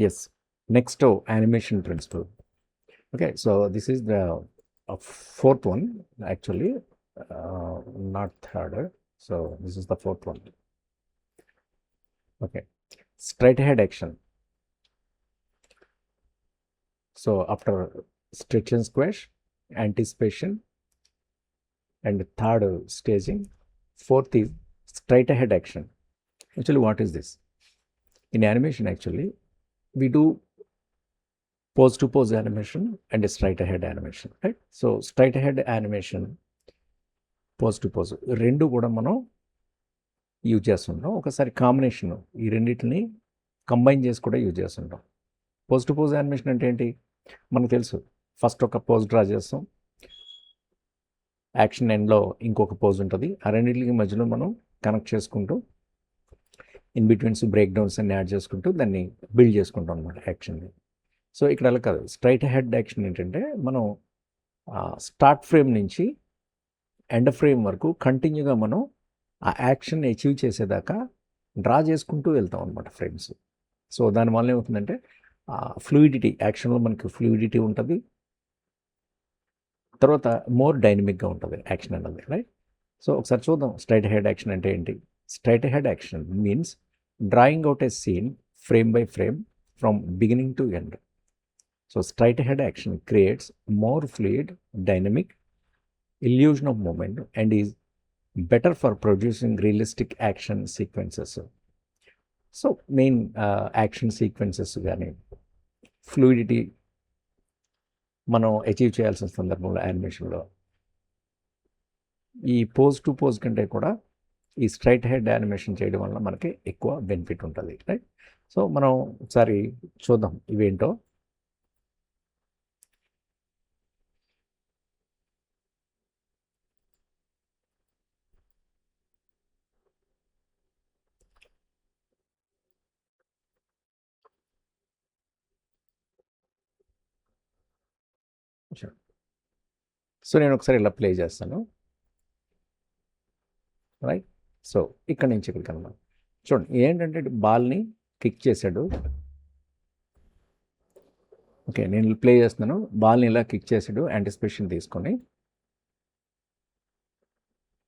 Yes. Next animation principle. Okay, so this is the fourth one actually, not third. So this is the fourth one. Okay, straight ahead action. So after stretch and squash, anticipation, and third staging, fourth is straight ahead action. Actually, what is this? In animation, actually, we do pose to pose animation and a straight ahead animation, right? So straight ahead animation, pose to pose రెండు కూడా మనం use చేస్తుంటాం. ఒకసారి combination ఈ రెండింటిని combine చేసి కూడా use చేస్తుంటాం. పోజ్ టు పోజ్ యానిమేషన్ అంటే ఏంటి మనకు తెలుసు. ఫస్ట్ ఒక పోజ్ డ్రా చేస్తాం, యాక్షన్ ఎండ్లో ఇంకొక పోజ్ ఉంటుంది. ఆ రెండింటికి మధ్యలో మనం కనెక్ట్ చేసుకుంటూ ఇన్ బిట్వీన్స్ బ్రేక్ డౌన్స్ అన్ని యాడ్ చేసుకుంటూ దాన్ని బిల్డ్ చేసుకుంటాం అనమాట యాక్షన్ని. సో ఇక్కడ అలా కాదు. స్ట్రైట్ హెడ్ యాక్షన్ ఏంటంటే మనం స్టార్ట్ ఫ్రేమ్ నుంచి ఎండ్ ఫ్రేమ్ వరకు కంటిన్యూగా మనం ఆ యాక్షన్ అచీవ్ చేసేదాకా డ్రా చేసుకుంటూ వెళ్తాం అనమాట ఫ్రేమ్స్. సో దానివల్ల ఏమవుతుందంటే ఫ్లూయిడిటీ, యాక్షన్లో మనకి ఫ్లూయిడిటీ ఉంటుంది, తర్వాత మోర్ డైనమిక్గా ఉంటుంది యాక్షన్ అన్నది, రైట్? సో ఒకసారి చూద్దాం స్ట్రైట్ హెడ్ యాక్షన్ అంటే ఏంటి. Straight head action means drawing out a scene frame by frame from beginning to end. So straight ahead action creates more fluid, dynamic illusion of movement and is better for producing realistic action sequences. So main action sequences కానీ fluidity మనం achieve చేయాల్సిన సందర్భంలో యానిమేషన్లో ఈ pose to pose కంటే కూడా ఈ straight head animation చేయడం వల్ల మనకి ఎక్కువ బెనిఫిట్ ఉంటుంది, రైట్? సో మనం ఒకసారి చూద్దాం ఇవేంటో. సో నేను ఒకసారి ఇలా ప్లే చేస్తాను, రైట్? సో ఇక్కడ నుంచి ఇక్కడికి అనమాట. చూడండి ఏంటంటే బాల్ని కిక్ చేశాడు. ఓకే, నేను ప్లే చేస్తున్నాను, బాల్ని ఇలా కిక్ చేశాడు, యాంటిసిపేషన్ తీసుకొని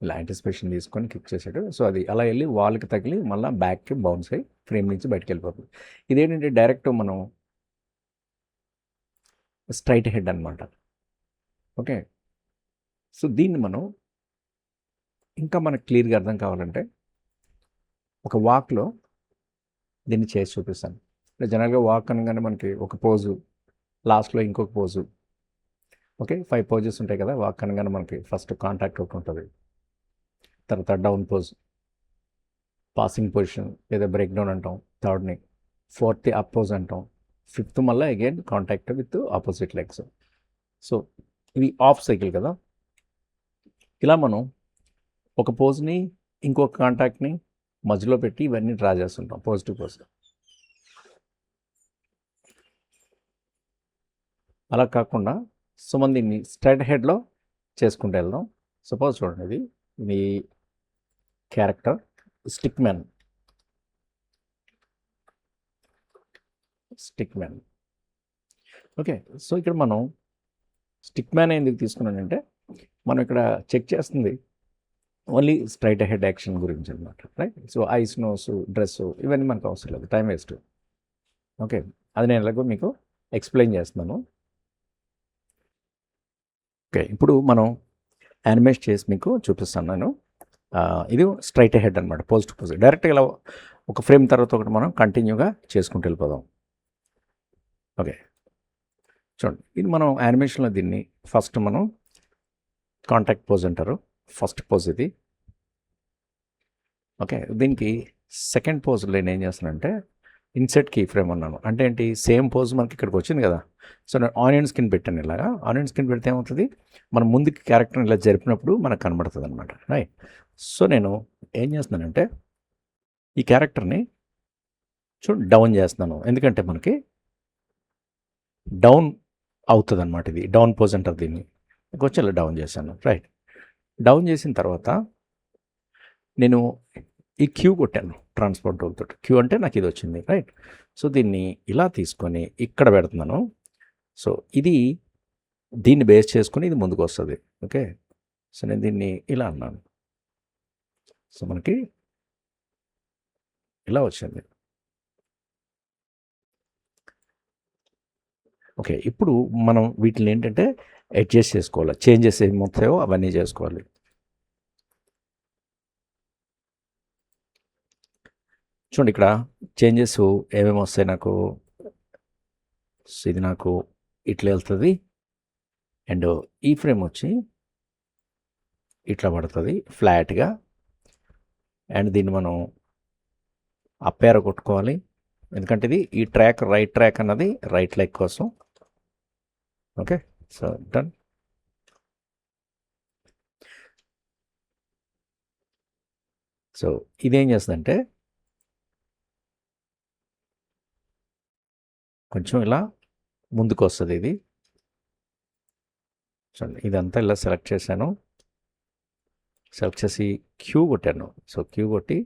ఇలా యాంటిసిపేషన్ తీసుకొని కిక్ చేశాడు. సో అది అలా వెళ్ళి వాల్కి తగిలి మళ్ళీ బ్యాక్కి బౌన్స్ అయ్యి ఫ్రేమ్ నుంచి బయటకు వెళ్ళిపోతుంది. ఇదేంటంటే డైరెక్ట్ మనం స్ట్రైట్ హెడ్ అనమాట. ఓకే, సో దీన్ని మనం ఇంకా మనకు క్లియర్గా అర్థం కావాలంటే ఒక వాక్లో దీన్ని చేసి చూపిస్తాను. జనరల్గా వాక్ అనగానే మనకి ఒక పోజు, లాస్ట్లో ఇంకొక పోజు, ఓకే 5 పోజెస్ ఉంటాయి కదా వాక్ అనగానే. మనకి ఫస్ట్ కాంటాక్ట్ ఒకటి ఉంటుంది, తర్వాత డౌన్ పోజ్, పాసింగ్ పొజిషన్ లేదా బ్రేక్ డౌన్ అంటాం, థర్డ్ని, ఫోర్త్ అప్ పోజ్ అంటాం, ఫిఫ్త్ మళ్ళీ again contact with opposite legs. So ఇవి ఆఫ్ సైకిల్ కదా. ఇలా మనం ఒక పోజ్ని ఇంకొక కాంటాక్ట్ని మధ్యలో పెట్టి ఇవన్నీ డ్రా చేస్తుంటాం పోజ్ టు పోజ్. అలా కాకుండా సో మనం దీన్ని స్ట్రైట్ హెడ్లో చేసుకుంటూ వెళ్దాం. సపోజ్ చూడండి, ఇది character stick man. Okay, so ఇక్కడ మనం స్టిక్ మ్యాన్ ఎందుకు తీసుకున్నానంటే మనం ఇక్కడ చెక్ చేస్తుంది ఓన్లీ స్ట్రైట్ హెడ్ యాక్షన్ గురించి అనమాట, right? So eyes, nose, dress ఇవన్నీ మనకు అవసరం లేదు, టైం వేస్ట్. ఓకే, అది నేను ఎలాగో మీకు ఎక్స్ప్లెయిన్ చేస్తున్నాను. ఓకే, ఇప్పుడు మనం యానిమేట్ చేసి మీకు చూపిస్తాను నేను. ఇది స్ట్రైట్ హెడ్ అనమాట, పోజ్ టు పోజ్. డైరెక్ట్గా ఇలా ఒక ఫ్రేమ్ తర్వాత ఒకటి మనం కంటిన్యూగా చేసుకుంటూ వెళ్ళిపోదాం. ఓకే, చూడండి, ఇది మనం యానిమేషన్లో దీన్ని ఫస్ట్ మనం కాంటాక్ట్ పోజ్ అంటారు, ఫస్ట్ పోజ్ ఇది. ఓకే, దీనికి సెకండ్ పోజ్లో నేను ఏం చేస్తానంటే ఇన్సెట్ కీ ఫ్రేమ్ అన్నాను. అంటే ఏంటి, సేమ్ పోజ్ మనకి ఇక్కడికి వచ్చింది కదా. సో నేను ఆనియన్ స్కిన్ పెట్టాను. ఇలాగా ఆనియన్ స్కిన్ పెడితే ఏమవుతుంది, మనం ముందుకి క్యారెక్టర్ని ఇలా జరిపినప్పుడు మనకు కనబడుతుంది అనమాట, రైట్? సో నేను ఏం చేస్తున్నానంటే ఈ క్యారెక్టర్ని డౌన్ చేస్తున్నాను, ఎందుకంటే మనకి డౌన్ అవుతుంది అనమాట. ఇది డౌన్ పోజ్ అంటారు దీన్ని. వచ్చి ఇలా డౌన్ చేశాను, రైట్? డౌన్ చేసిన తర్వాత నేను ఈ క్యూ కొట్టాను ట్రాన్స్పోర్ట్ టూల్ తోటి. క్యూ అంటే నాకు ఇది వచ్చింది, రైట్? సో దీన్ని ఇలా తీసుకొని ఇక్కడ పెడుతున్నాను. సో ఇది దీన్ని బేస్ చేసుకొని ఇది ముందుకు వస్తుంది. ఓకే, సో నేను దీన్ని ఇలా అన్నాను. సో మనకి ఇలా వచ్చింది. ఓకే, ఇప్పుడు మనం వీటిని ఏంటంటే అడ్జస్ట్ చేసుకోవాలి. చేంజెస్ ఏమి వస్తాయో అవన్నీ చేసుకోవాలి. చూడండి ఇక్కడ చేంజెస్ ఏమేమి వస్తాయి నాకు. సో ఇది నాకు ఇట్లా వెళ్తుంది, అండ్ ఈ ఫ్రేమ్ వచ్చి ఇట్లా పడుతుంది ఫ్లాట్గా, అండ్ దీన్ని మనం అప్పేర కొట్టుకోవాలి. ఎందుకంటే ఇది ఈ ట్రాక్ రైట్ ట్రాక్ అన్నది రైట్ లెగ్ కోసం. Okay, so done. సో ఇదేం చేస్తుందంటే కొంచెం ఇలా ముందుకు వస్తుంది ఇది. చూడండి ఇదంతా ఇలా సెలెక్ట్ చేశాను. సెలెక్ట్ చేసి క్యూ కొట్టాను. సో క్యూ కొట్టి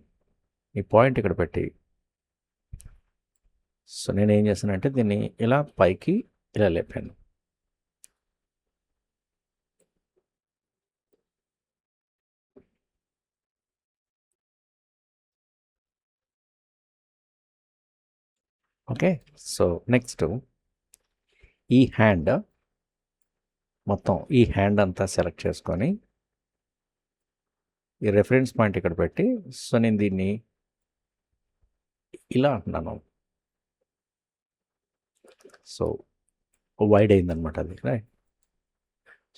ఈ పాయింట్ ఇక్కడ పెట్టి, సో నేను ఏం చేశానంటే దీన్ని ఇలా పైకి ఇలా లేపాను. ఓకే, సో నెక్స్ట్ ఈ హ్యాండ్ మొత్తం ఈ హ్యాండ్ అంతా సెలెక్ట్ చేసుకొని ఈ రెఫరెన్స్ పాయింట్ ఇక్కడ పెట్టి, సో నేను దీన్ని ఇలా అంటున్నాను. సో వైడ్ అయిందనమాట అది, రైట్?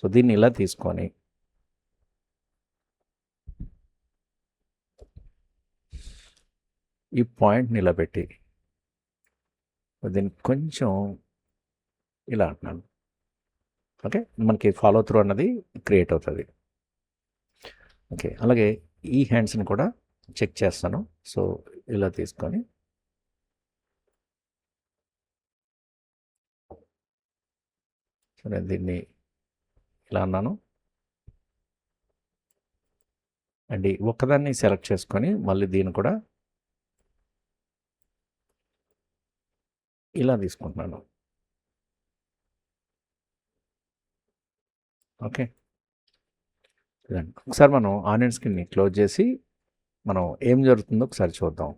సో దీన్ని ఇలా తీసుకొని ఈ పాయింట్ని ఇలా పెట్టి దీన్ని కొంచెం ఇలా అంటున్నాను. ఓకే, మనకి ఫాలో త్రూ అన్నది క్రియేట్ అవుతుంది. ఓకే, అలాగే ఈ హ్యాండ్స్ని కూడా చెక్ చేస్తాను. సో ఇలా తీసుకొని సో నేను దీన్ని ఇలా అన్నాను, అండ్ ఒక్కదాన్ని సెలెక్ట్ చేసుకొని మళ్ళీ దీన్ని కూడా ఇలా తీసుకుంటున్నాను. ఓకే, ఒకసారి మనం ఆనియన్ స్కిన్ని క్లోజ్ చేసి మనం ఏం జరుగుతుందో ఒకసారి చూద్దాం.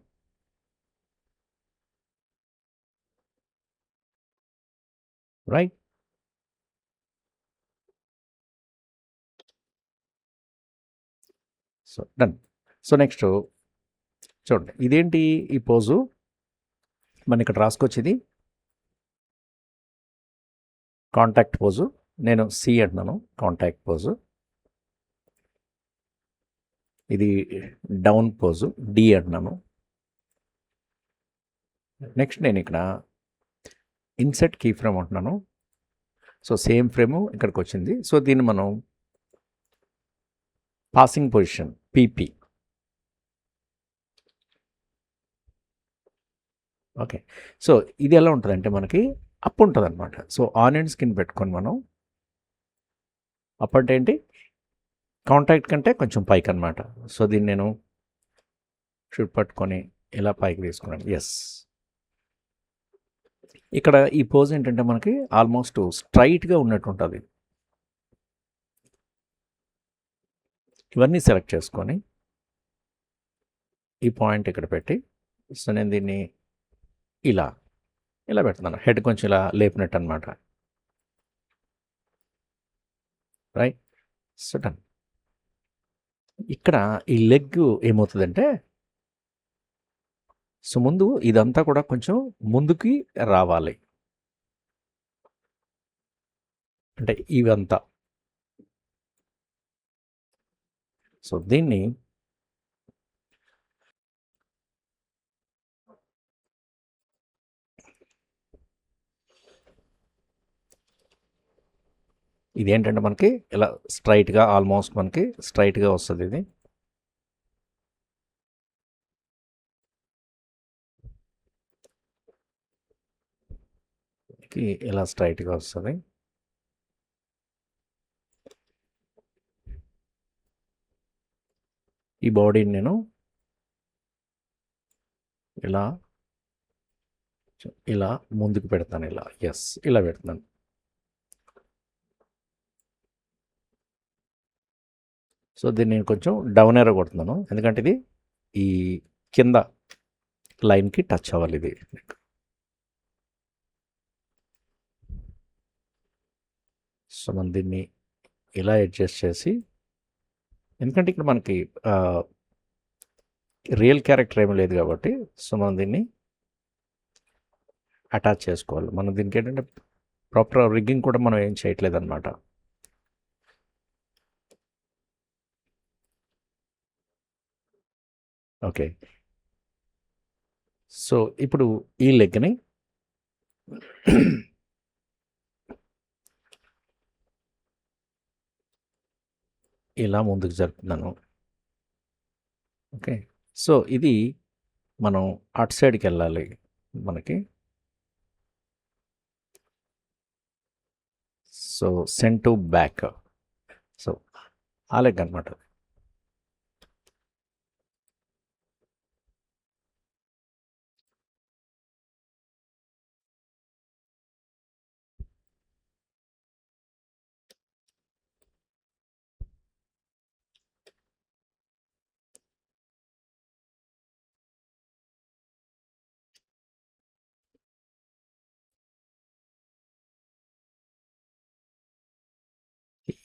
Right, so done. So next చూడండి ఇదేంటి ఈ పోజు మన ఇక్కడ రాసుకొచ్చేది కాంటాక్ట్ పోజు. నేను సి అంటున్నాను, కాంటాక్ట్ పోజు. ఇది డౌన్ పోజు, డి అంటున్నాను. నెక్స్ట్ నేను ఇక్కడ ఇన్సెట్ కీ ఫ్రేమ్ అంటున్నాను. సో సేమ్ ఫ్రేము ఇక్కడికి వచ్చింది. సో దీన్ని మనం passing position PP. Okay, so ఇది ఎలా ఉంటుందంటే మనకి అప్ ఉంటుంది అనమాట. సో ఆనియన్ స్కిన్ పెట్టుకొని మనం అప్ అంటే ఏంటి, కాంటాక్ట్ కంటే కొంచెం పైకి అనమాట. సో దీన్ని నేను షూట్ పట్టుకొని ఇలా పైకి తీసుకున్నాను. ఎస్, ఇక్కడ ఈ పోజ్ ఏంటంటే మనకి ఆల్మోస్ట్ స్ట్రైట్గా ఉన్నట్టు ఉంటుంది. ఇవన్నీ సెలెక్ట్ చేసుకొని ఈ పాయింట్ ఇక్కడ పెట్టి, సో నేను దీన్ని ఇలా ఇలా పెడుతున్నాను. హెడ్ కొంచెం ఇలా లేపినట్టు అనమాట. Right, so done. ఇక్కడ ఈ లెగ్ ఏమవుతుందంటే, సో ముందు ఇదంతా కూడా కొంచెం ముందుకి రావాలి, అంటే ఇవంతా. సో దీన్ని ఇదేంటంటే మనకి ఇలా స్ట్రైట్గా ఆల్మోస్ట్ మనకి స్ట్రైట్గా వస్తుంది. ఇది ఇలా స్ట్రైట్గా వస్తుంది. ఈ బాడీని నేను ఇలా ఇలా ముందుకు పెడతాను, ఇలా ఎస్ ఇలా పెడతాను. సో దీన్ని నేను కొంచెం డౌన్ ఏరో కొడుతున్నాను, ఎందుకంటే ఇది ఈ కింద లైన్కి టచ్ అవ్వాలి ఇది. సో మనం దీన్ని ఇలా అడ్జస్ట్ చేసి, ఎందుకంటే ఇక్కడ మనకి రియల్ క్యారెక్టర్ ఏమీ లేదు కాబట్టి, సో మనం దీన్ని అటాచ్ చేసుకోవాలి. మనం దీనికి ఏంటంటే ప్రాపర్ రిగ్గింగ్ కూడా మనం ఏం చేయట్లేదు అనమాట. ఓకే, సో ఇప్పుడు ఈ లెగ్ని ఇలా ముందుకు జరుపుతున్నాను. ఓకే, సో ఇది మనం అటు సైడ్కి వెళ్ళాలి మనకి. So send to back, so ఆ లెగ్ అనమాట.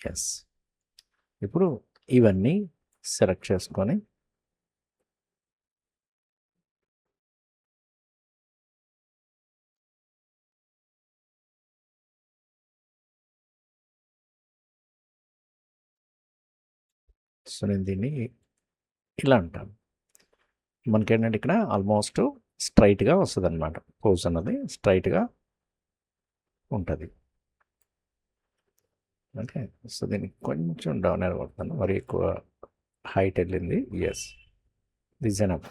ఎస్, ఇప్పుడు ఇవన్నీ సెలెక్ట్ చేసుకొని సో నేను దీన్ని ఇలా అంటాను. మనకేంటంటే ఇక్కడ ఆల్మోస్ట్ స్ట్రైట్గా వస్తుంది అనమాట, పోజ్ అన్నది స్ట్రైట్గా ఉంటుంది. ఓకే, సో దీన్ని కొంచెం డౌన్ ఎయిర్ కొడతాను, మరి ఎక్కువ హైట్ వెళ్ళింది. Yes, this enough.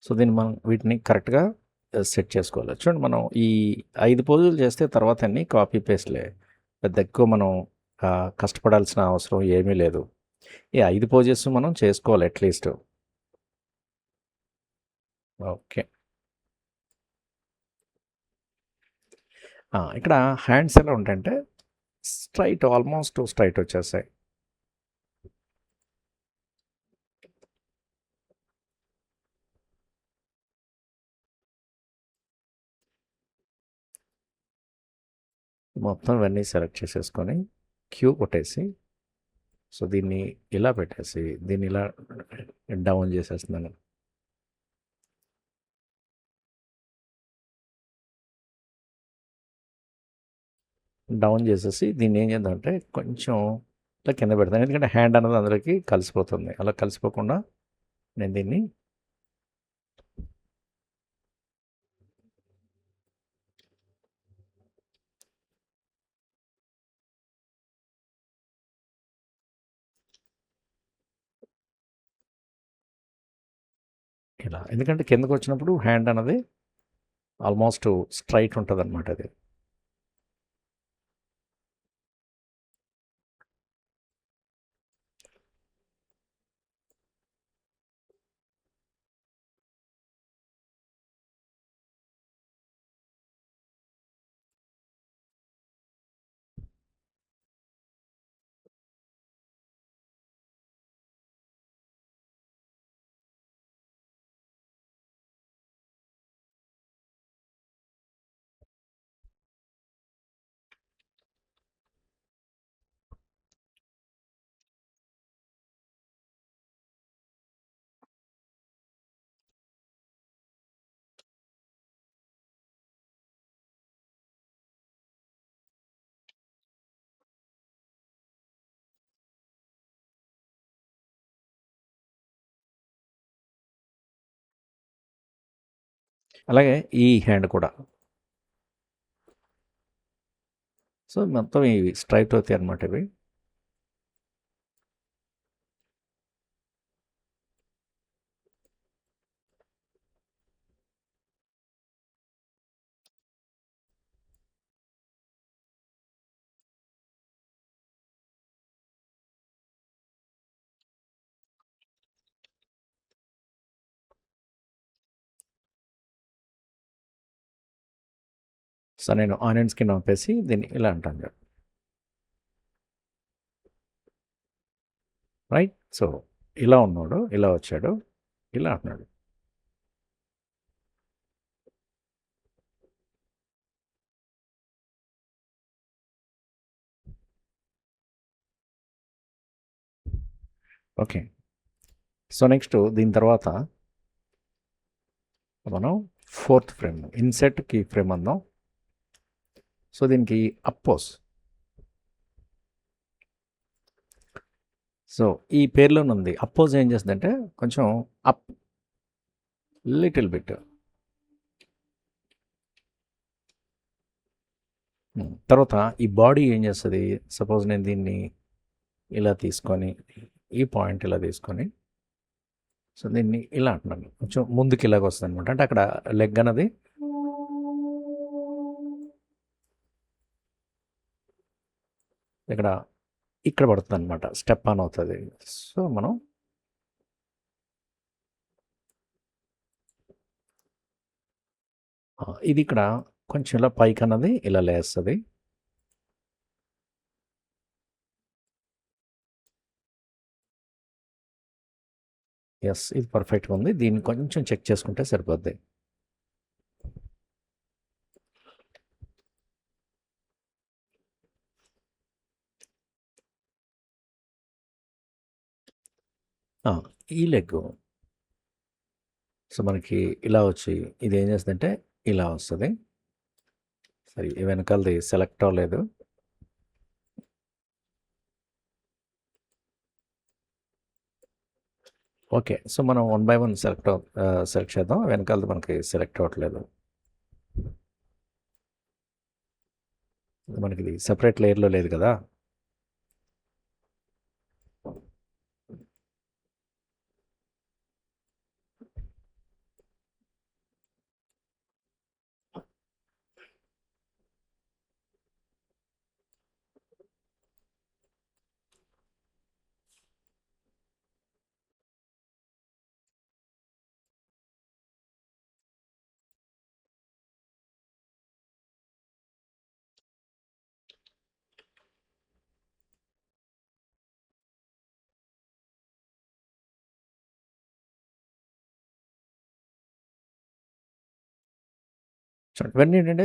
సో దీన్ని మనం వీటిని కరెక్ట్గా సెట్ చేసుకోవాలి. చూడండి, మనం ఈ 5 పోజులు చేస్తే తర్వాత అన్ని కాపీ పేస్ట్లే, పెద్ద ఎక్కువ మనం కష్టపడాల్సిన అవసరం ఏమీ లేదు. ఈ 5 పోజెస్ మనం చేసుకోవాలి అట్లీస్ట్. ఓకే, ఇక్కడ హ్యాండ్స్ ఎలా ఉంటాయంటే స్ట్రైట్, ఆల్మోస్ట్ స్ట్రైట్ వచ్చేస్తాయి. మొత్తం ఇవన్నీ సెలెక్ట్ చేసేసుకొని క్యూ కొట్టేసి, సో దీన్ని ఇలా పెట్టేసి దీన్ని ఇలా డౌన్ చేసేస్తున్నాను. డౌన్ చేసేసి దీన్ని ఏం చేద్దామంటే కొంచెం ఇట్లా కింద పెడతాను, ఎందుకంటే హ్యాండ్ అన్నది అందరికీ కలిసిపోతుంది. అలా కలిసిపోకుండా నేను దీన్ని ఇలా, ఎందుకంటే కిందకు వచ్చినప్పుడు హ్యాండ్ అన్నది ఆల్మోస్ట్ స్ట్రైట్ ఉంటుంది అనమాట అది. అలాగే ఈ హ్యాండ్ కూడా. సో మొత్తం ఇవి స్ట్రైట్ అవుతాయి అనమాట ఇవి. సో నేను ఆనియన్ స్కిన్ ఆపేసి దీన్ని ఇలా అంటాను, రైట్. సో ఇలా ఉన్నాడు, ఇలా వచ్చాడు, ఇలా అంటున్నాడు. ఓకే. సో నెక్స్ట్ దీని తర్వాత మనం 4th frame inset key frame అందాం. సో దీనికి అప్పోజ్. సో ఈ పేరులోనే ఉంది. అప్పోజ్ ఏం చేస్తుందంటే కొంచెం అప్ లిటిల్ బిట్. తర్వాత ఈ బాడీ ఏం చేస్తుంది, సపోజ్ నేను దీన్ని ఇలా తీసుకొని ఈ పాయింట్ ఇలా తీసుకొని, సో దీన్ని ఇలా అంటున్నాను, కొంచెం ముందుకు ఇలాగ వస్తుంది అనమాట. అంటే అక్కడ లెగ్ అన్నది ఇక్కడ పడుతుంది అనమాట, స్టెప్ ఆన్ అవుతుంది. సో మనం ఇది ఇక్కడ కొంచెం ఇలా పైకి అన్నది ఇలా లేస్తుంది. ఎస్, ఇది పర్ఫెక్ట్గా ఉంది. దీన్ని కొంచెం చెక్ చేసుకుంటే సరిపోద్ది. ఈ లెగ్ సో మనకి ఇలా వచ్చి ఇది ఏం చేస్తుందంటే ఇలా వస్తుంది. సరే, వెనకాలది సెలెక్ట్ అవ్వలేదు. ఓకే. సో మనం 1 by 1 సెలెక్ట్ చేద్దాం. వెనకాలది మనకి సెలెక్ట్ అవ్వట్లేదు. మనకి ఇది సెపరేట్ లేయర్లో లేదు కదా. చూడండి, ఇవన్నీ ఏంటంటే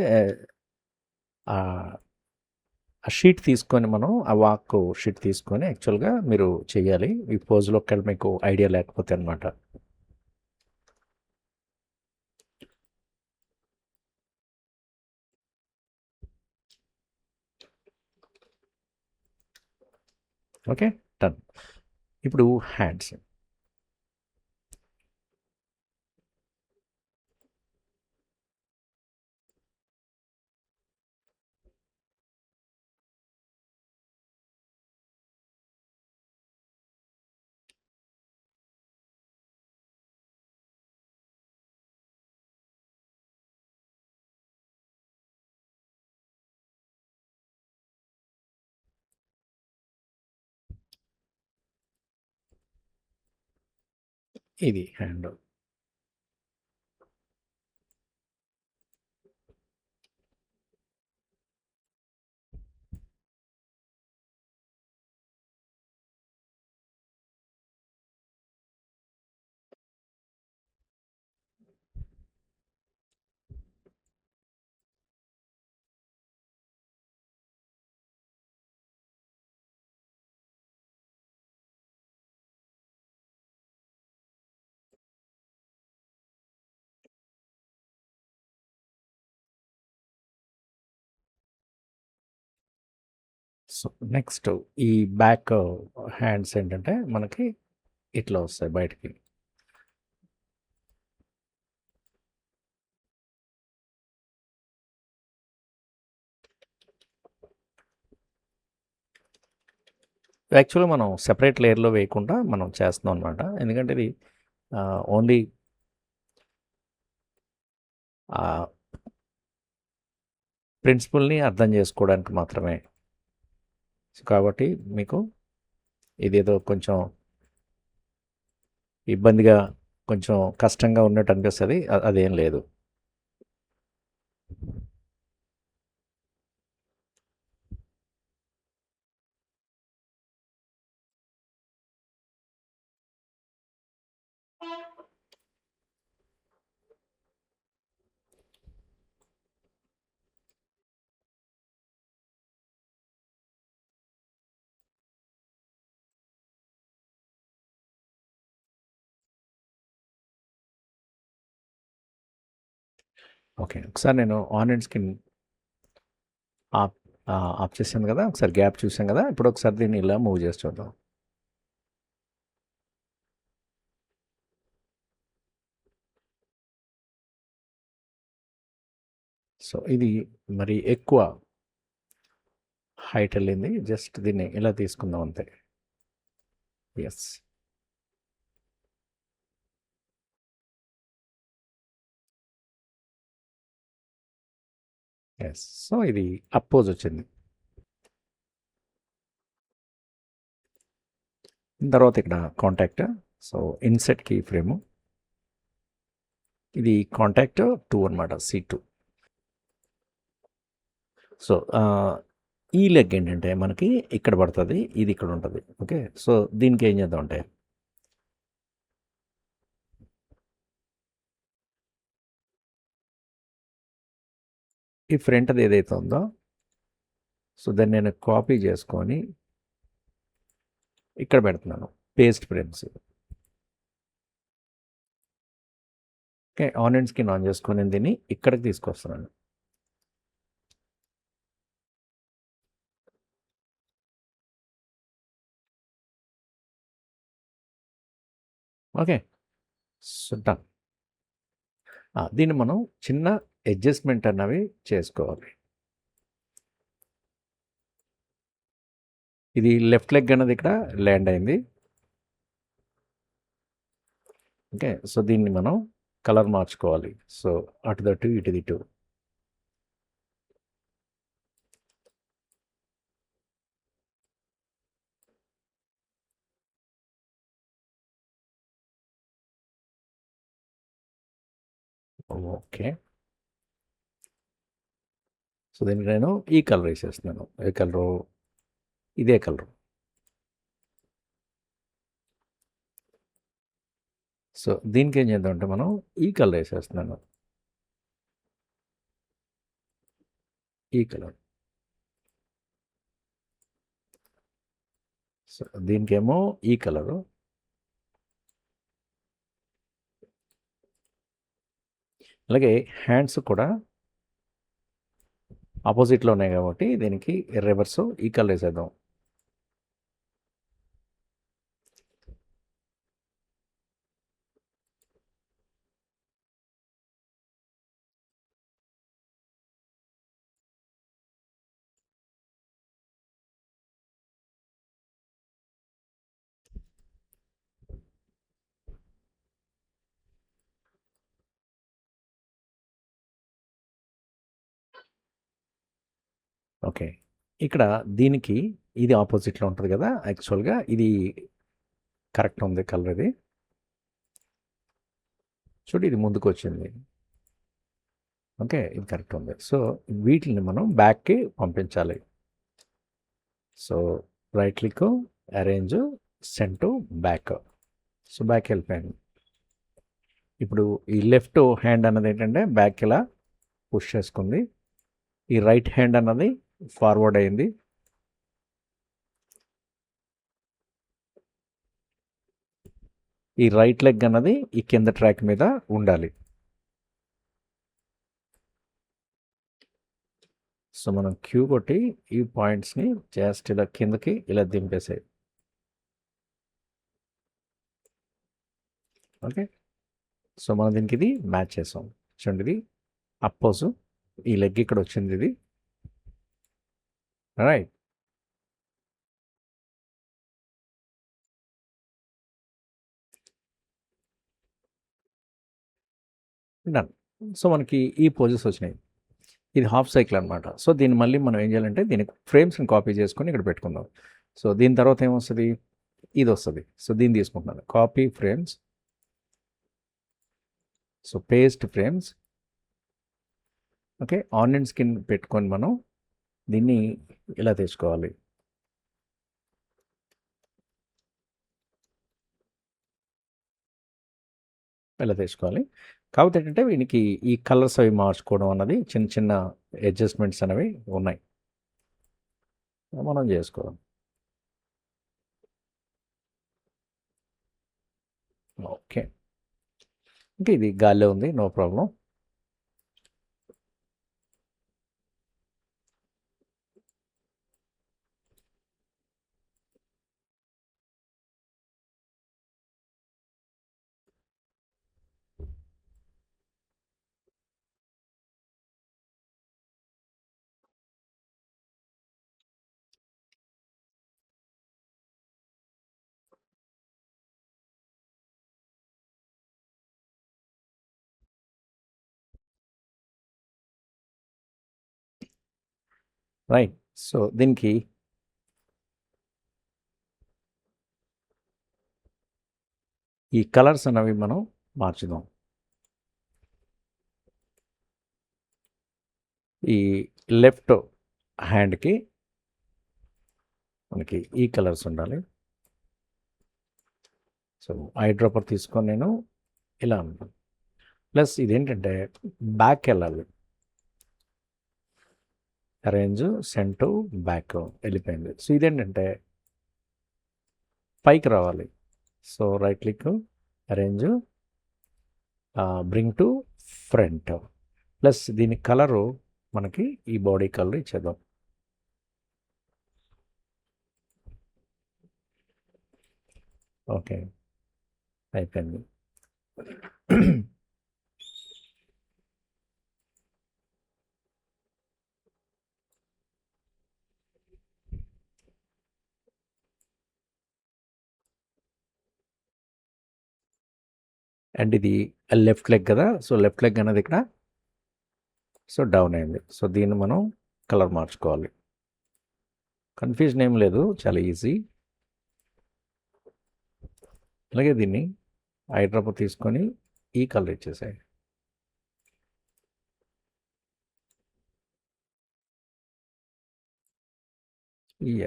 ఆ షీట్ తీసుకొని మనం ఆ వాక్ షీట్ తీసుకొని యాక్చువల్గా మీరు చేయాలి. ఈ పోజ్లో ఒకవేళ మీకు ఐడియా లేకపోతే అనమాట. Okay, done. ఇప్పుడు హ్యాండ్స్. ఇది హ్యాండ్. సో నెక్స్ట్ ఈ బ్యాక్ హ్యాండ్స్ ఏంటంటే మనకి ఇట్లా వస్తాయి బయటికి. యాక్చువల్గా మనం సెపరేట్ లేయర్లో వేయకుండా మనం చేస్తున్నాం అనమాట. ఎందుకంటే ఇది ఓన్లీ ప్రిన్సిపల్ని అర్థం చేసుకోవడానికి మాత్రమే. కాబట్టి మీకు ఇదేదో కొంచెం ఇబ్బందిగా, కొంచెం కష్టంగా ఉన్నట్టు అనిపిస్తుంది. అదేం లేదు. ఓకే. ఒకసారి నేను on and skin of of చేశాను కదా! ఒకసారి గ్యాప్ చూసాం కదా! ఇప్పుడు ఒకసారి దీన్ని ఇలా మూవ్ చేసి చూద్దాం. సో, ఇది మరి ఎక్కువ హైట్ ఎళ్ళింది. జస్ట్ దీన్ని ఇలా తీసుకుందాం అంతే. యెస్. యెస్. సో, ఇది అప్ పోజ్ వచ్చింది. తర్వాత ఇక్కడ contact. So, inset key frame. ఇది కాంటాక్ట్ 2 అనమాట. C2. సో, ఈ లెగ్ ఏంటంటే మనకి ఇక్కడ పడతది. ఇది ఇక్కడ ఉంటది. ఓకే. సో, దీనికి ఏం చేద్దామంటే ఈ ఫ్రంట్‌ది ఏదైతే ఉందో సో, దాన్ని నేను కాపీ చేసుకొని ఇక్కడ పెడుతున్నాను. Paste frames. Okay. Onion skin on చేసుకొని దీన్ని ఇక్కడికి తీసుకొస్తున్నాను. ఓకే. So, done. దీన్ని మనం చిన్న అడ్జస్ట్‌మెంట్ అన్నవి చేసుకోవాలి. ఇది లెఫ్ట్ లెగ్ అన్నది ఇక్కడ ల్యాండ్ అయింది. ఓకే. సో, దీన్ని మనం కలర్ మార్చుకోవాలి. సో, అటుది అటు, ఇటుది ఇటు. ఓకే. సో, దీనికి నేను ఈ కలర్ ఏసేస్తున్నాను. ఏ కలరు? ఇదే కలరు. సో, దీనికేం చేద్దామంటే మనం ఈ కలర్ ఏసేస్తున్నాను. ఈ కలర్. సో, దీనికేమో ఈ కలరు. అలాగే హ్యాండ్స్ కూడా ఆపోజిట్‌లో ఉన్నాయి కాబట్టి దీనికి రివర్సు ఈ కలర్ ఏసేద్దాం. ఓకే. ఇక్కడ దీనికి ఇది ఆపోజిట్‌లో ఉంటది కదా! యాక్చువల్‌గా ఇది కరెక్ట్ ఉంది కలర్ ఇది. చూడు ఇది ముందుకొచ్చింది. ఓకే. ఇది కరెక్ట్ ఉంది. సో, వీటిల్ని మనం బ్యాక్‌కి పంపించాలి. So, right click, arrange, send to back. So, back వెళ్ళిపోయాను. ఇప్పుడు ఈ లెఫ్ట్ హ్యాండ్ అన్నది ఏంటంటే బ్యాక్ ఇలా పుష్ చేసుకుంది. ఈ రైట్ హ్యాండ్ అన్నది ఫార్వర్డ్ అయింది. ఈ రైట్ లెగ్ అన్నది ఈ కింద ట్రాక్ మీద ఉండాలి. సో, మనం క్యూ కొట్టి ఈ పాయింట్స్‌ని జస్ట్ ఇలా కిందకి ఇలా దింపేసేయి. ఓకే. సో, మనం దీనికి ఇది మ్యాచ్ చేసాం. చూడండి ఇది అపోజ్ ఈ లెగ్ ఇక్కడ వచ్చింది ఇది. రైట్. డన్. సో, మనకి ఈ పోజెస్ వచ్చినాయి. ఇది హాఫ్ సైకిల్ అనమాట. సో, దీన్ని మళ్ళీ మనం ఏం చేయాలంటే దీనికి ఫ్రేమ్స్‌ని కాపీ చేసుకొని ఇక్కడ పెట్టుకుందాం. సో, దీని తర్వాత ఏమొస్తది? ఇదొస్తది. సో, దీన్ని తీసుకుంటున్నాను. Copy frames. So, paste frames. Okay. Onion skin పెట్టుకొని మనం దీన్ని ఇలా తెచ్చుకోవాలి. ఇలా తెచ్చుకోవాలి. కాకపోతే ఏంటంటే వీనికి ఈ కలర్స్ అవి మార్చుకోవడం అన్నది చిన్న చిన్న అడ్జస్ట్‌మెంట్స్ అనేవి ఉన్నాయి. మనం చేసుకోవాలి. ఓకే. ఇంకా ఇది గాలిలో ఉంది. No problem. రైట్. సో దీనికి ఈ కలర్స్ అనేవి మనం మార్చుదాం. ఈ లెఫ్ట్ హ్యాండ్కి మనకి ఈ కలర్స్ ఉండాలి. సో ఐ డ్రాపర్ తీసుకొని నేను ఇలా ఉంటాను. ప్లస్ ఇదేంటంటే బ్యాక్ వెళ్ళాలి. అరేంజ్ సెంటు బ్యాక్ వెళ్ళిపోయింది. సో ఇదేంటంటే పైకి రావాలి. So right click, arrange, bring to front. Plus దీని కలరు మనకి ఈ బాడీ కలర్ ఇచ్చేద్దాం. ఓకే, అయిపోయింది. అండ్ ఇది లెఫ్ట్ లెగ్ కదా, సో లెఫ్ట్ లెగ్ అనేది ఇక్కడ సో డౌన్ అయింది. సో దీన్ని మనం కలర్ మార్చుకోవాలి. కన్ఫ్యూజన్ ఏం లేదు, చాలా ఈజీ. అలాగే దీన్ని ఐ డ్రాపర్ తీసుకొని ఈ కలర్ ఇచ్చేసాయి.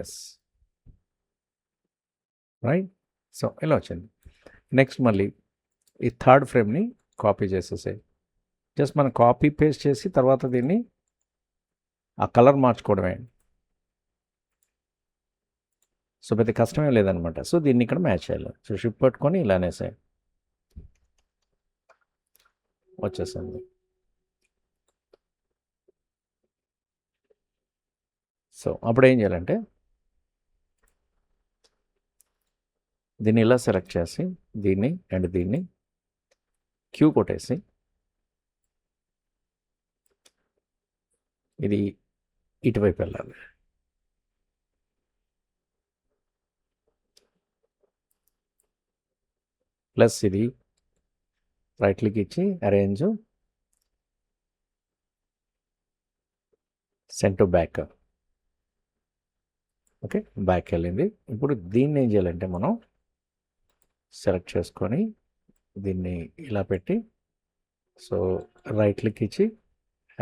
Yes, right. సో ఇలా వచ్చింది. నెక్స్ట్ మళ్ళీ ఈ థర్డ్ ఫ్రేమ్ని కాపీ చేసేసాయి. జస్ట్ మనం కాపీ పేస్ట్ చేసి తర్వాత దీన్ని ఆ కలర్ మార్చుకోవడమే. సో పెద్ద కష్టమే లేదనమాట. సో దీన్ని ఇక్కడ మ్యాచ్ చేయాలి. సో షిప్ పట్టుకొని ఇలా అనేసాయి, వచ్చేసింది. సో అప్పుడు ఏం చేయాలంటే దీన్ని ఇలా సెలెక్ట్ చేసి దీన్ని అండ్ దీన్ని క్యూ కొట్టేసి ఇది ఇటువైపు వెళ్ళాలి. ప్లస్ ఇది రైట్ క్లిక్ ఇచ్చి arrange send to back. Okay, back వెళ్ళింది. ఇప్పుడు దీన్ని ఏం చేయాలంటే మనం సెలెక్ట్ చేసుకొని దీన్ని ఇలా పెట్టి సో రైట్ క్లిక్ ఇచ్చి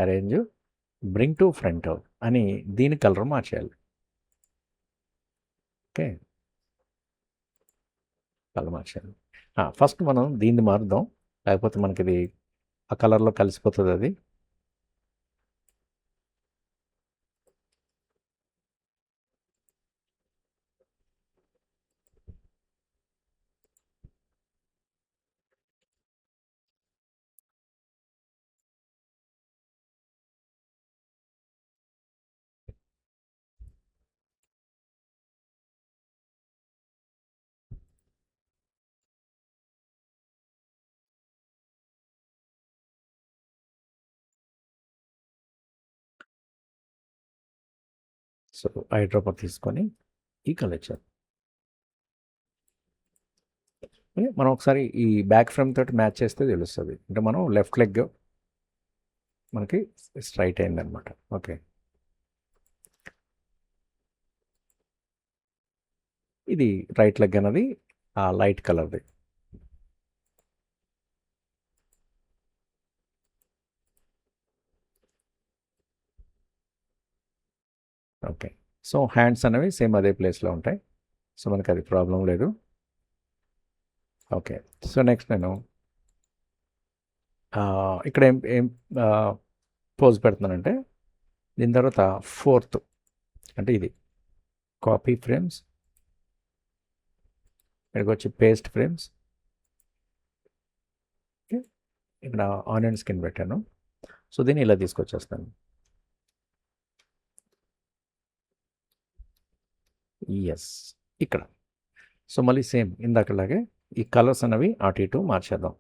అరేంజ్ బ్రింగ్ టు ఫ్రంట్ అని దీని కలర్ మార్చేయాలి. ఓకే, కలర్ మార్చేయాలి. ఫస్ట్ మనం దీన్ని మారుద్దాం, లేకపోతే మనకి ఇది ఆ కలర్లో కలిసిపోతుంది అది. సో ఐ డ్రాపర్ తీసుకొని ఈ కలర్ చేద్దాం. మనం ఒకసారి ఈ బ్యాక్ ఫ్రేమ్ తోటి మ్యాచ్ చేస్తే తెలుస్తుంది. అంటే మనం లెఫ్ట్ లెగ్ మనకి స్ట్రైట్ అయిందనమాట. ఓకే, ఇది రైట్ లెగ్ అన్నది ఆ లైట్ కలర్ది. ఓకే, సో హ్యాండ్స్ అనేవి సేమ్ అదే ప్లేస్లో ఉంటాయి. సో మనకి అది ప్రాబ్లం లేదు. ఓకే, సో నెక్స్ట్ నేను ఇక్కడ ఏం పోజ్ పెడుతున్నానంటే దీని తర్వాత ఫోర్త్ అంటే ఇది కాపీ ఫ్రేమ్స్, ఇక్కడికి వచ్చి పేస్ట్ ఫ్రేమ్స్. ఇక్కడ ఆనియన్ స్కిన్ పెట్టాను. సో దీన్ని ఇలా తీసుకొచ్చేస్తాను. ఎస్, ఇక్కడ. సో మళ్ళీ సేమ్ ఇందాకలాగే ఈ కలర్స్ అనేవి అటు ఇటు మార్చేద్దాం.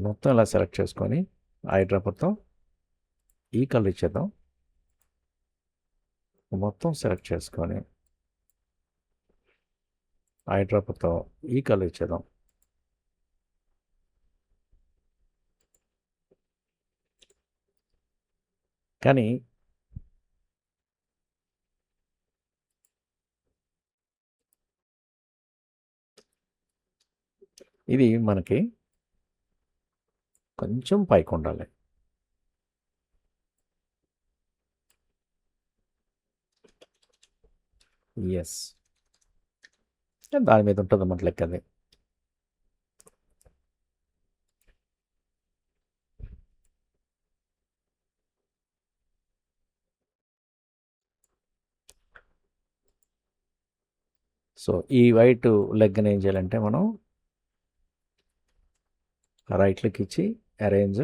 మొత్తం ఇలా సెలెక్ట్ చేసుకొని ఐ డ్రాపర్తో ఈ కలర్ ఇచ్చేద్దాం. మొత్తం సెలెక్ట్ చేసుకొని ఐ డ్రాపర్తో ఈ కలర్ ఇచ్చేద్దాం. కానీ ఇది మనకి కొంచెం పైకి ఉండాలి. ఎస్, దాని మీద ఉంటుంది అన్నమాట లెక్క అది. సో ఈ వైట్ లెగ్ని ఏం చేయాలంటే మనం రైట్ క్లిక్ ఇచ్చి arrange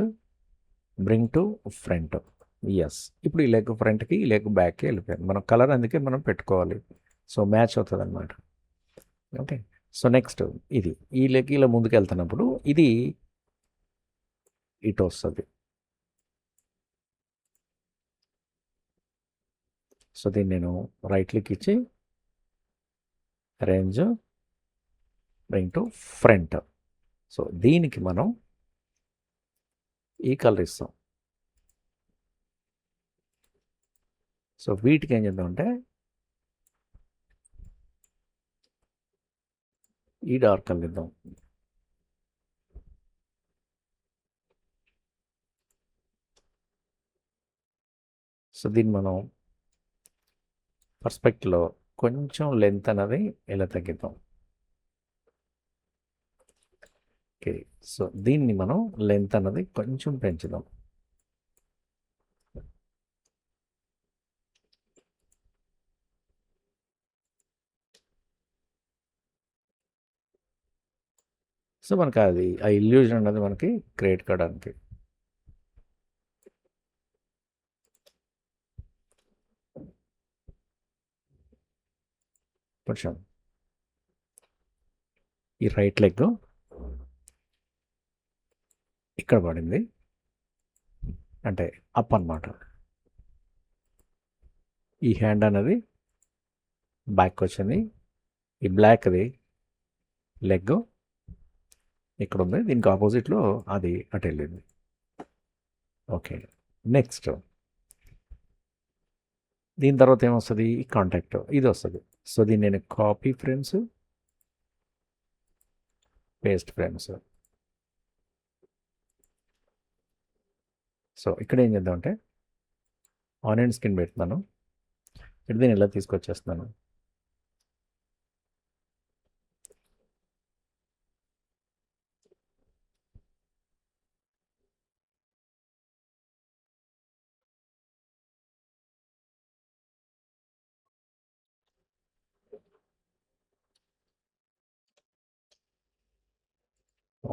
bring to front. Yes, ఇప్పుడు ఈ లెగ్ ఫ్రంట్కి ఈ లెగ్ బ్యాక్కి వెళ్ళిపోయింది. మనం కలర్ అందుకే మనం పెట్టుకోవాలి, సో మ్యాచ్ అవుతుంది అనమాట. ఓకే, సో నెక్స్ట్ ఇది ఈ లెగ్ ఇలా ముందుకు వెళ్తున్నప్పుడు ఇది ఇటు వస్తుంది. సో దీన్ని నేను రైట్ క్లిక్ ఇచ్చి arrange bring to front. So దీనికి మనం ఈ కలర్ ఇస్తాం. సో వీటికి ఏం చేద్దామంటే ఈ డార్క్ కలర్ ఇద్దాం. సో దీన్ని మనం పర్స్పెక్ట్లో కొంచెం లెంత్ అనేది ఇలా తగ్గిద్దాం. ఓకే, సో దీన్ని మనం లెంత్ అన్నది కొంచెం పెంచుదాం. సో మనకి అది ఆ ఇల్యూజన్ అన్నది మనకి క్రియేట్ కావడానికి. కొంచెం ఈ రైట్ లెగ్ ఇక్కడ పడింది అంటే అప్ అన్నమాట. ఈ హ్యాండ్ అనేది బ్యాక్ వచ్చింది. ఈ బ్లాక్ది లెగ్ ఇక్కడ ఉంది, దీనికి ఆపోజిట్లో అది అటు వెళ్ళింది. ఓకే, నెక్స్ట్ దీని తర్వాత ఏమొస్తుంది, కాంటాక్ట్ ఇది వస్తుంది. సో దీన్ని నేను copy frames, paste frames. So ఇక్కడ ఏం చేద్దామంటే ఆనియన్ స్కిన్ పెడుతున్నాను, ఇక్కడ దీన్ని ఇలా తీసుకొచ్చేస్తున్నాను.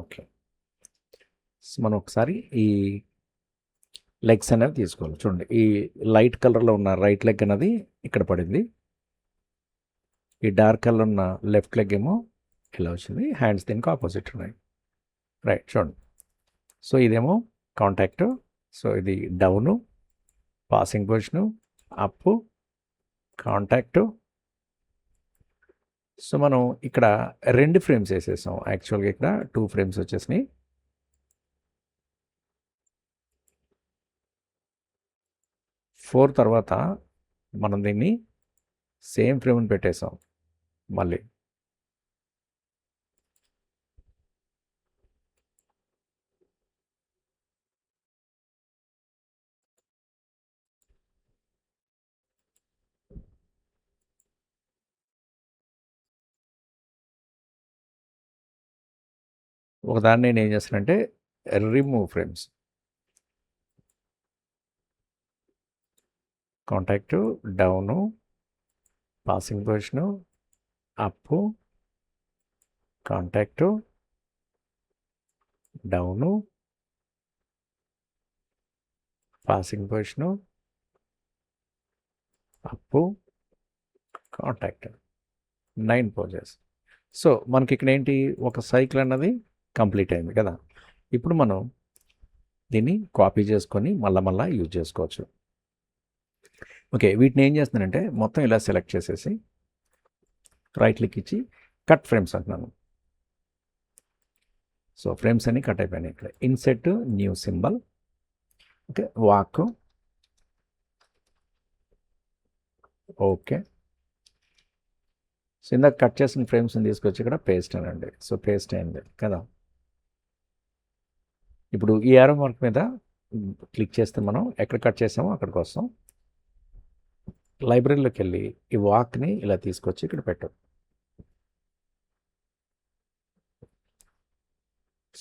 ఓకే, సో మనం ఒకసారి ఈ లెగ్స్ అనేవి తీసుకోవాలి. చూడండి, ఈ లైట్ కలర్లో ఉన్న రైట్ లెగ్ అనేది ఇక్కడ పడింది, ఈ డార్క్ కలర్ ఉన్న లెఫ్ట్ లెగ్ ఏమో ఇలా వచ్చింది, హ్యాండ్స్ దీనికి ఆపోజిట్ ఉన్నాయి. రైట్, చూడండి. సో ఇదేమో కాంటాక్ట్, సో ఇది డౌను, పాసింగ్ పొజిషను, అప్పు, కాంటాక్టు. సో మనం ఇక్కడ 2 ఫ్రేమ్స్ వేసేసాం. యాక్చువల్గా ఇక్కడ 2 ఫ్రేమ్స్ వచ్చేసినాయి. ఫోర్ తర్వాత మనం దీన్ని సేమ్ ఫ్రేమ్ని పెట్టేసాం మళ్ళీ. ఒకదాన్ని నేను ఏం చేస్తానంటే remove frames, contact, down, passing position, అప్పు, కాంటాక్టు, డౌను, పాసింగ్ పొజిషను, అప్పు, కాంటాక్ట్. 9 పోజెస్. సో మనకి ఇక్కడ ఏంటి, ఒక సైకిల్ అన్నది కంప్లీట్ అయింది కదా. ఇప్పుడు మనం దీన్ని కాపీ చేసుకొని మళ్ళా యూజ్ చేసుకోవచ్చు. ఓకే, వీటిని ఏం చేస్తున్నానంటే మొత్తం ఇలా సెలెక్ట్ చేసేసి రైట్ క్లిక్ ఇచ్చి కట్ ఫ్రేమ్స్ అంటున్నాను. సో ఫ్రేమ్స్ అన్ని కట్ అయిపోయినాయి. ఇక్కడ INCET new symbol, okay, walk, okay. So ఇందాక కట్ చేసిన ఫ్రేమ్స్ని తీసుకొచ్చి ఇక్కడ పేస్ట్ అనండి. సో పేస్ట్ అయింది కదా. ఇప్పుడు ఈ యారో మార్క్ మీద క్లిక్ చేస్తే మనం ఎక్కడ కట్ చేసామో అక్కడికి వస్తాం. లైబ్రరీలోకి వెళ్ళి ఈ వాక్ని ఇలా తీసుకొచ్చి ఇక్కడ పెట్టాం.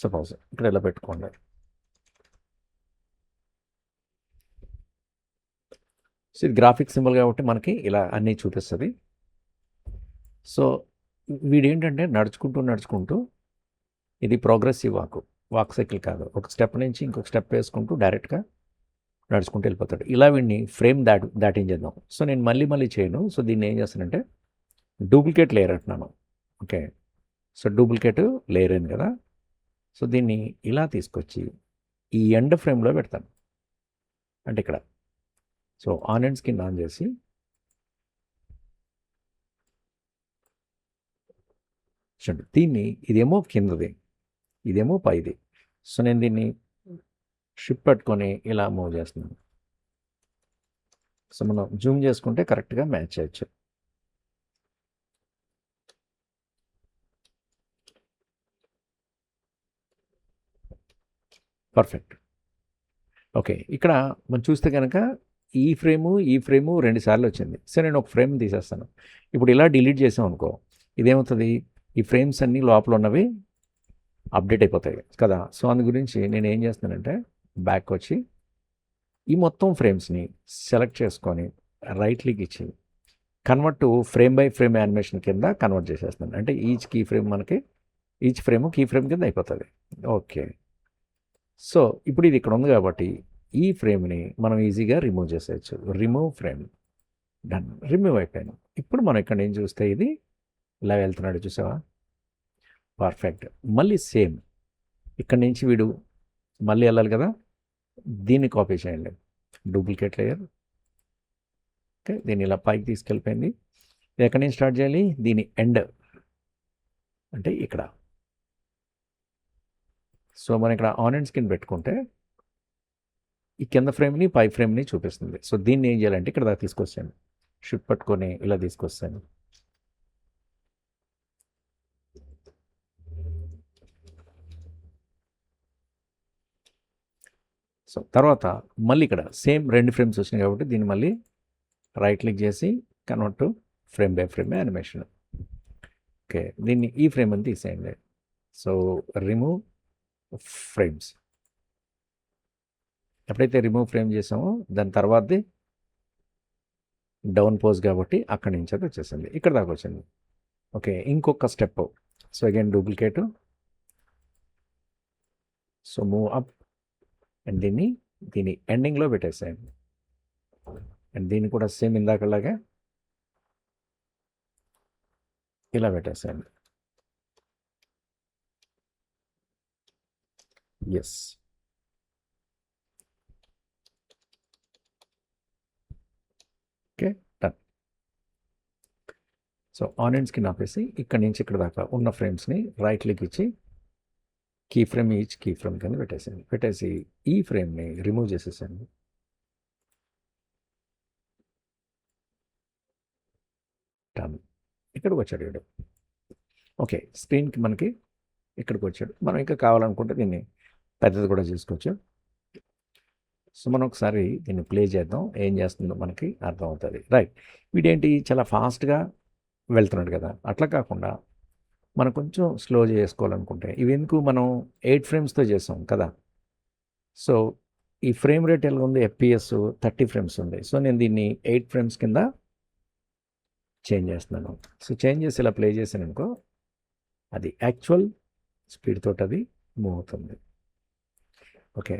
సపోజ్ ఇక్కడ ఇలా పెట్టుకోండి. సో ఇది గ్రాఫిక్ సింబల్ కాబట్టి మనకి ఇలా అన్నీ చూపిస్తుంది. సో వీడేంటంటే నడుచుకుంటూ ఇది ప్రోగ్రెసివ్ వాక్ సైకిల్ కాదు. ఒక స్టెప్ నుంచి ఇంకొక స్టెప్ వేసుకుంటూ డైరెక్ట్గా నడుచుకుంటూ వెళ్ళిపోతాడు. ఇలా వీడిని ఫ్రేమ్ దాటించేద్దాం. సో నేను మళ్ళీ చేయను. సో దీన్ని ఏం చేస్తానంటే డూప్లికేట్ లేయర్ అంటున్నాను. ఓకే. సో డూప్లికేట్ లేయర్ అయింది కదా. సో దీన్ని ఇలా తీసుకొచ్చి ఈ ఎండ్ ఫ్రేమ్లో పెడతాను, అంటే ఇక్కడ. So onion skin on చేసి చూడండి, దీన్ని ఇదేమో కిందది, ఇదేమో పైది. సో నేను దీన్ని షిప్ పట్టుకొని ఇలా మూవ్ చేస్తున్నాను. సో మనం జూమ్ చేసుకుంటే కరెక్ట్గా మ్యాచ్ చేయొచ్చు. పర్ఫెక్ట్. ఓకే. ఇక్కడ మనం చూస్తే కనుక ఈ ఫ్రేము 2 సార్లు వచ్చింది. సో నేను ఒక ఫ్రేమ్ తీసేస్తాను. ఇప్పుడు ఇలా డిలీట్ చేసాం అనుకో, ఇదేమవుతుంది, ఈ ఫ్రేమ్స్ అన్నీ లోపల ఉన్నవి అప్డేట్ అయిపోతాయి కదా. సో అందు గురించి నేను ఏం చేస్తున్నానంటే బ్యాక్ వచ్చి ఈ మొత్తం ఫ్రేమ్స్ని సెలెక్ట్ చేసుకొని రైట్ క్లిక్ ఇచ్చి convert to frame by frame animation కింద కన్వర్ట్ చేసేస్తాను. అంటే ఈచ్ ఫ్రేమ్ కీ ఫ్రేమ్ కింద అయిపోతుంది. ఓకే. సో ఇప్పుడు ఇది ఇక్కడ ఉంది కాబట్టి ఈ ఫ్రేమ్ని మనం ఈజీగా రిమూవ్ చేసేయచ్చు. రిమూవ్ ఫ్రేమ్, డన్, రిమూవ్ అయిపోయాను. ఇప్పుడు మనం ఇక్కడ ఏం చూస్తే ఇది ఇలా వెళ్తున్నాడు, చూసావా. పర్ఫెక్ట్. మళ్ళీ సేమ్ ఇక్కడి నుంచి వీడు మళ్ళీ వెళ్ళాలి కదా, దీన్ని కాపీ చేయండి. Duplicate layer. ఓకే. దీన్ని ఇలా పైకి తీసుకెళ్ళిపోయింది. ఎక్కడి నుంచి స్టార్ట్ చేయాలి, దీని ఎండ్ అంటే ఇక్కడ. సో మనం ఇక్కడ ఆన్ అండ్ స్కిన్ పెట్టుకుంటే ఈ కింద ఫ్రేమ్ని పై ఫ్రేమ్ని చూపిస్తుంది. సో దీన్ని ఏం చేయాలంటే ఇక్కడ దాకా తీసుకొస్తాను, షిఫ్ట్ పట్టుకొని ఇలా తీసుకొస్తాను. సో తర్వాత మళ్ళీ ఇక్కడ సేమ్ 2 ఫ్రేమ్స్ వచ్చినాయి కాబట్టి దీన్ని మళ్ళీ రైట్ క్లిక్ చేసి convert to frame by frame animation. Okay. దీన్ని ఈ ఫ్రేమ్ అని తీసేయండి. So remove frames. ఎప్పుడైతే రిమూవ్ ఫ్రేమ్ చేసామో దాని తర్వాతది డౌన్ పోజ్ కాబట్టి అక్కడి నుంచి అది వచ్చేసింది, ఇక్కడ దాకా వచ్చింది. ఓకే. ఇంకొక step. So again duplicate. So move up and దీన్ని ఎండింగ్లో పెట్టేసేయండి. అండ్ దీన్ని కూడా సేమ్ ఇందాకలాగే ఇలా పెట్టేసేయండి. Yes. Okay, done. So onion skin ఆపేసి ఇక్కడి నుంచి ఇక్కడ దాకా ఉన్న ఫ్రేమ్స్ని రైట్ క్లిక్ ఇచ్చి కీ ఫ్రేమ్ కింద పెట్టేసి ఈ ఫ్రేమ్ని రిమూవ్ చేసేసాను. డన్. ఇక్కడికి వచ్చాడు వీడు. ఓకే. స్క్రీన్కి మనకి ఇక్కడికి వచ్చాడు. మనం ఇంకా కావాలనుకుంటే దీన్ని పెద్దది కూడా చేసుకోవచ్చు. సో మనం ఒకసారి దీన్ని ప్లే చేద్దాం, ఏం చేస్తుందో మనకి అర్థమవుతుంది. రైట్. వీడేంటి చాలా ఫాస్ట్గా వెళ్తున్నాడు కదా, అట్లా కాకుండా మనం కొంచెం స్లో చేసుకోవాలనుకుంటే ఇవి ఎందుకు, మనం 8 ఫ్రేమ్స్తో చేసాం కదా. సో ఈ ఫ్రేమ్ రేట్ ఎలా ఉంది, FPS 30 ఫ్రేమ్స్ ఉంది. సో నేను దీన్ని 8 ఫ్రేమ్స్ కింద చేంజ్ చేస్తున్నాను. సో చేంజ్ చేసి ఇలా ప్లే చేసాను అనుకో, అది యాక్చువల్ స్పీడ్ తోటి అది మూవ్ అవుతుంది. ఓకే.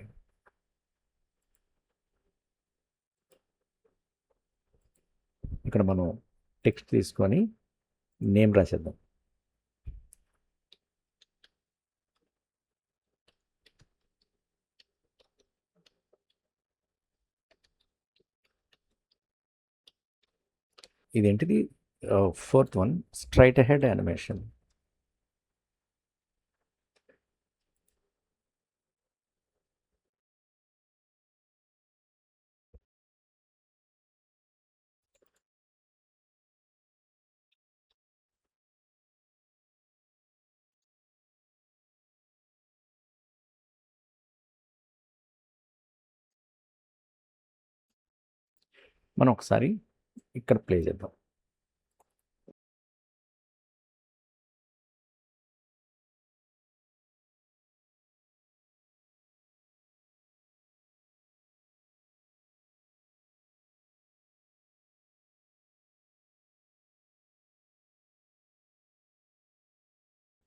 ఇక్కడ మనం టెక్స్ట్ తీసుకొని నేమ్ రాసేద్దాం. ఇదేంటిది, 4th one, straight ahead animation. మనం ఒకసారి ఇక్కడ ప్లే చేద్దాం.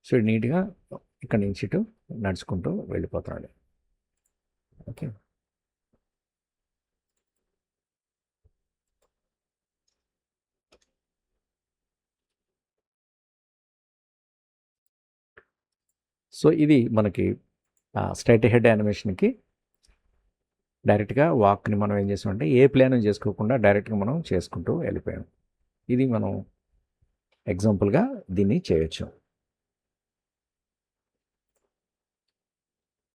సో నీట్గా ఇక్కడ నుంచి ఇటు నడుచుకుంటూ వెళ్ళిపోతున్నాడు. ఓకే, సో ఇది మనకి స్ట్రైట్ హెడ్ యానిమేషన్కి డైరెక్ట్గా వాక్ని మనం ఏం చేసామంటే ఏ ప్లాన్ చేసుకోకుండా డైరెక్ట్గా మనం చేసుకుంటూ వెళ్ళిపోయాం. ఇది మనం ఎగ్జాంపుల్గా దీన్ని చేయొచ్చు.